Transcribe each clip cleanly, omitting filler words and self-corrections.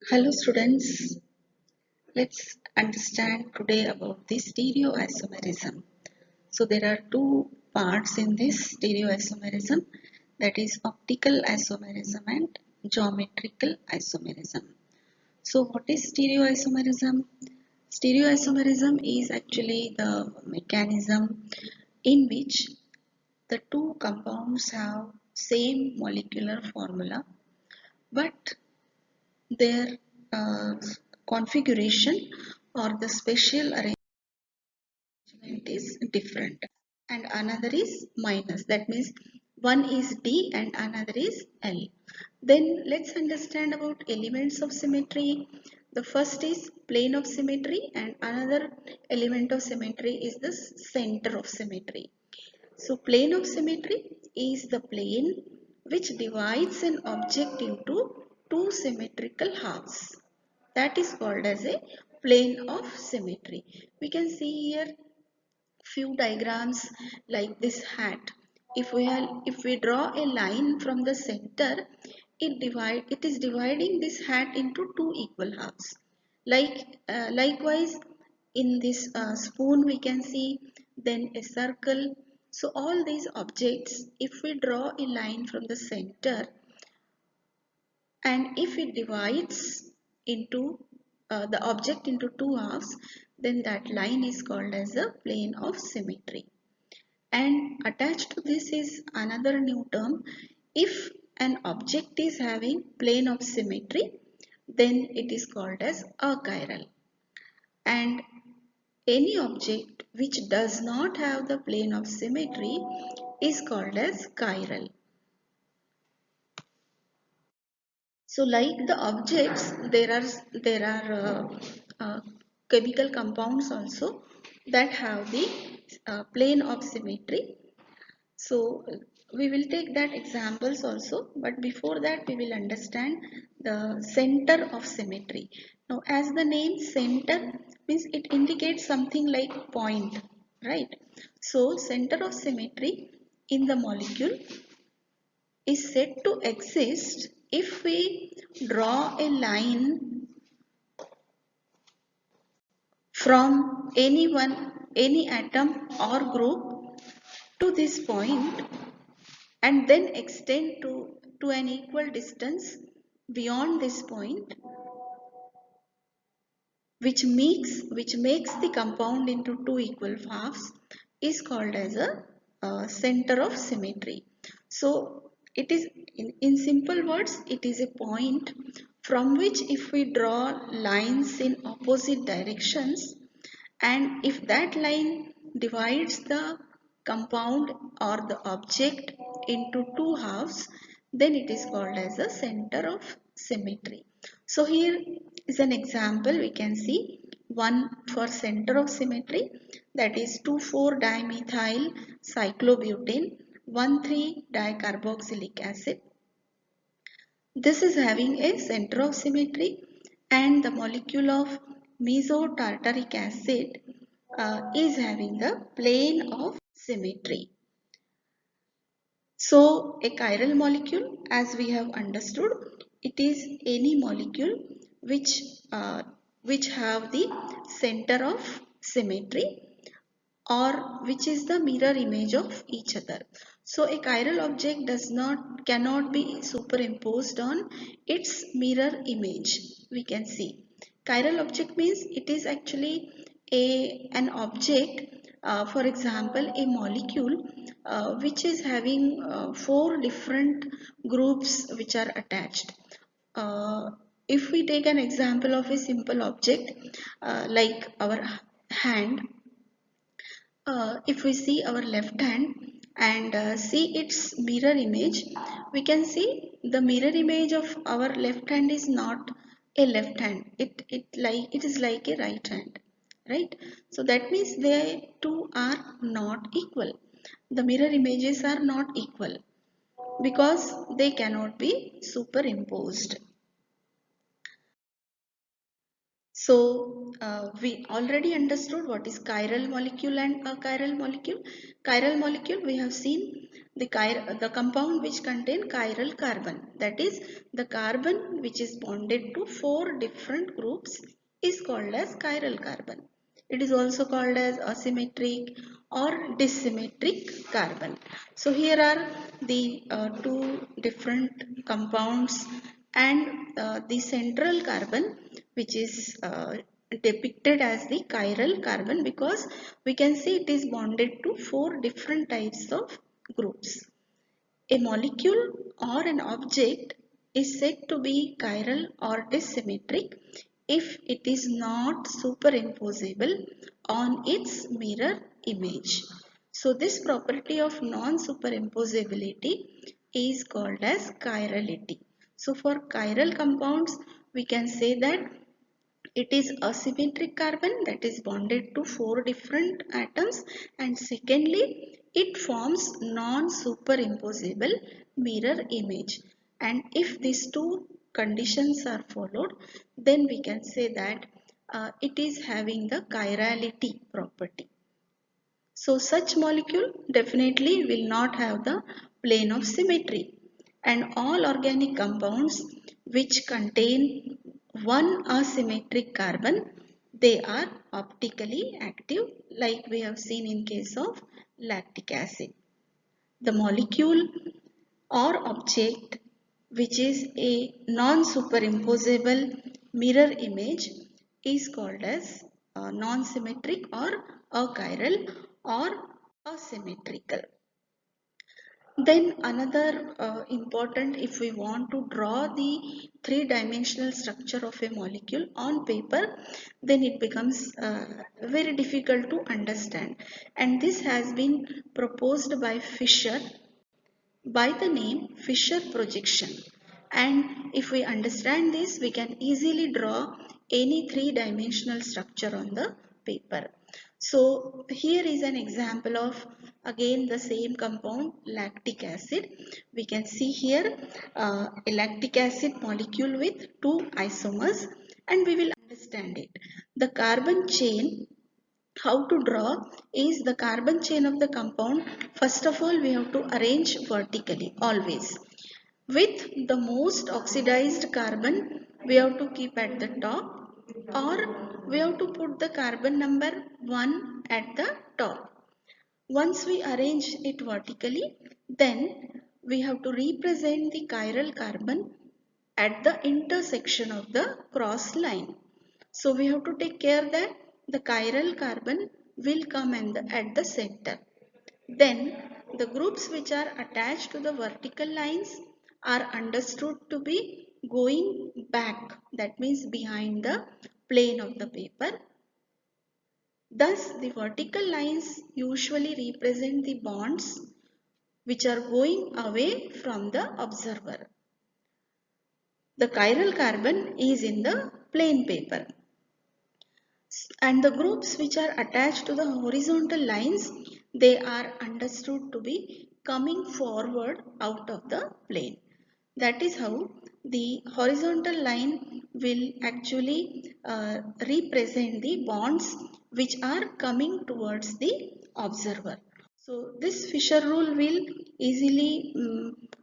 Hello students, let's understand today about the stereoisomerism. So there are two parts in this stereoisomerism, that is optical isomerism and geometrical isomerism. So what is stereoisomerism? Stereoisomerism is actually the mechanism in which the two compounds have same molecular formula but their uh, configuration or the spatial arrangement is different, and another is minus, that means one is D and another is L. Then let's understand about elements of symmetry. The first is plane of symmetry and another element of symmetry is the center of symmetry. So plane of symmetry is the plane which divides an object into two symmetrical halves. That is called as a plane of symmetry. We can see here few diagrams like this hat. If we draw a line from the center, it is dividing this hat into two equal halves. Likewise, in this spoon we can see then a circle. So all these objects, if we draw a line from the center and if it divides into the object into two halves, then that line is called as a plane of symmetry. And attached to this is another new term. If an object is having plane of symmetry, then it is called as achiral. And any object which does not have the plane of symmetry is called as chiral. So like the objects, there are chemical compounds also that have the plane of symmetry. So we will take that examples also, but before that we will understand the center of symmetry. Now as the name center means, it indicates something like point, right? So center of symmetry in the molecule is said to exist if we draw a line from any atom or group to this point and then extend to an equal distance beyond this point, which makes the compound into two equal halves, is called as a center of symmetry. So it is in simple words, it is a point from which if we draw lines in opposite directions, and if that line divides the compound or the object into two halves, then it is called as a center of symmetry. So here is an example. We can see one for center of symmetry, that is 2,4-dimethyl cyclobutane 1,3-dicarboxylic acid. This is having a center of symmetry, and the molecule of mesotartaric acid is having the plane of symmetry. So a chiral molecule, as we have understood, it is any molecule which uh, which have the center of symmetry or which is the mirror image of each other. So a chiral object cannot be superimposed on its mirror image. We can see chiral object means it is actually an object, for example a molecule which is having four different groups which are attached. uh, if we take an example of a simple object like our hand, if we see our left hand and see its mirror image, we can see the mirror image of our left hand is not a left hand. It is like a right hand, right? So that means they two are not equal. The mirror images are not equal because they cannot be superimposed. So we already understood what is chiral molecule and achiral molecule. Chiral molecule we have seen the compound which contain chiral carbon, that is the carbon which is bonded to 4 different groups is called as chiral carbon. It is also called as asymmetric or dissymmetric carbon. So here are the two different compounds, and the central carbon which is depicted as the chiral carbon, because we can see it is bonded to 4 different types of groups. A molecule or an object is said to be chiral or dissymmetric if it is not superimposable on its mirror image. So this property of non-superimposability is called as chirality. So for chiral compounds, we can say that it is a symmetric carbon that is bonded to 4 different atoms, and secondly it forms non-superimposable mirror image, and if these two conditions are followed, then we can say that it is having the chirality property. So such molecule definitely will not have the plane of symmetry, and all organic compounds which contain one asymmetric carbon, they are optically active, like we have seen in case of lactic acid. The molecule or object which is a non-superimposable mirror image is called as non-symmetric or achiral or asymmetrical. Then another important, if we want to draw the three-dimensional structure of a molecule on paper, then it becomes very difficult to understand, and this has been proposed by Fischer by the name Fischer projection. And if we understand this, we can easily draw any three-dimensional structure on the paper. So here is an example of again the same compound, lactic acid. We can see here a lactic acid molecule with two isomers, and we will understand it. The carbon chain, how to draw is the carbon chain of the compound. First of all, we have to arrange vertically always. With the most oxidized carbon, we have to keep at the top, or we have to put the carbon number 1 at the top. Once we arrange it vertically, then we have to represent the chiral carbon at the intersection of the cross line. So we have to take care that the chiral carbon will come at the center. Then the groups which are attached to the vertical lines are understood to be going back, that means behind the plane of the paper. Thus the vertical lines usually represent the bonds which are going away from the observer. The chiral carbon is in the plain paper, and the groups which are attached to the horizontal lines, they are understood to be coming forward out of the plane. That is how the horizontal line will actually represent the bonds which are coming towards the observer. So this Fischer rule will easily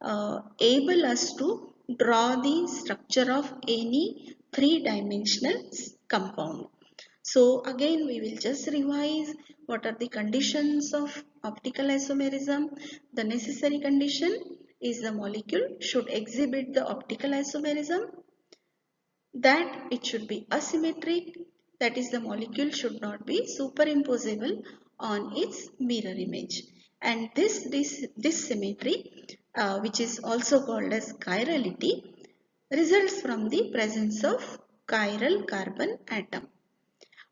able us to draw the structure of any three-dimensional compound. So again we will just revise what are the conditions of optical isomerism. The necessary condition is the molecule should exhibit the optical isomerism, that it should be asymmetric, that is the molecule should not be superimposable on its mirror image, and this symmetry which is also called as chirality results from the presence of chiral carbon atom.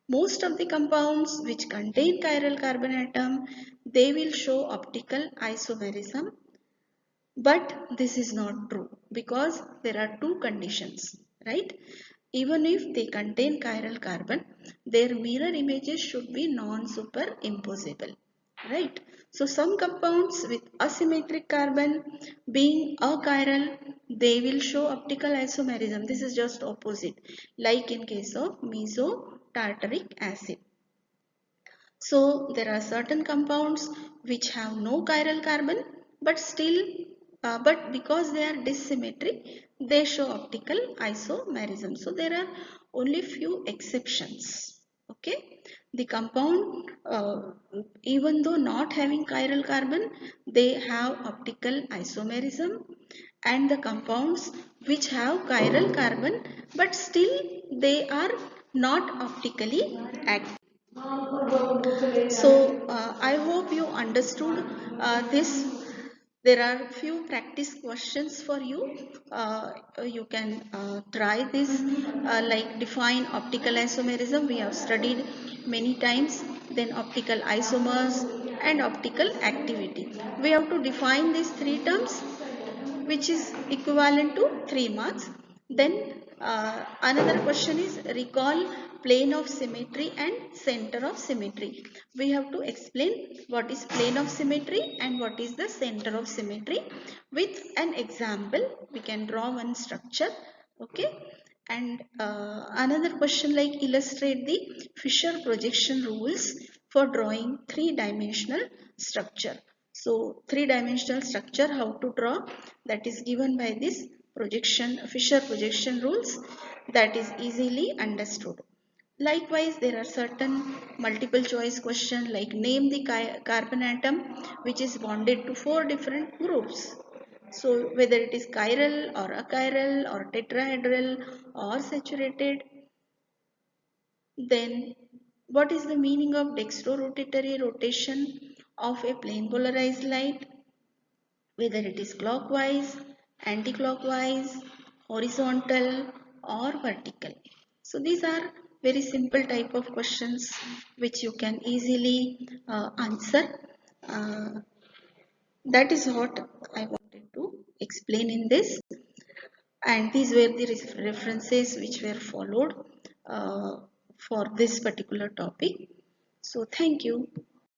Most of the compounds which contain chiral carbon atom, they will show optical isomerism, but this is not true because there are two conditions, right? Even if they contain chiral carbon, their mirror images should be non-superimposable, right? So some compounds with asymmetric carbon being achiral, they will show optical isomerism. This is just opposite, like in case of mesotartaric acid. So there are certain compounds which have no chiral carbon, but still, but because they are dissymmetric, they show optical isomerism. So there are only few exceptions. Okay, the compound, even though not having chiral carbon, they have optical isomerism, and the compounds which have chiral carbon but still they are not optically active. So I hope you understood this. There are few practice questions for you. You can try this, like define optical isomerism. We have studied many times. Then optical isomers and optical activity. We have to define these three terms, which is equivalent to 3 marks. Then another question is recall plane of symmetry and center of symmetry. We have to explain what is plane of symmetry and what is the center of symmetry with an example. We can draw one structure. Okay. And another question like illustrate the Fisher projection rules for drawing three-dimensional structure. So three-dimensional structure, how to draw, that is given by this Fisher projection rules, that is easily understood. Likewise, there are certain multiple choice questions like name the carbon atom which is bonded to four different groups. So whether it is chiral or achiral or tetrahedral or saturated, then what is the meaning of dextrorotatory rotation of a plane polarized light, whether it is clockwise, anti-clockwise, horizontal or vertical. So these are very simple type of questions which you can easily answer. Uh, that is what I wanted to explain in this, and these were the references which were followed uh, for this particular topic. So thank you.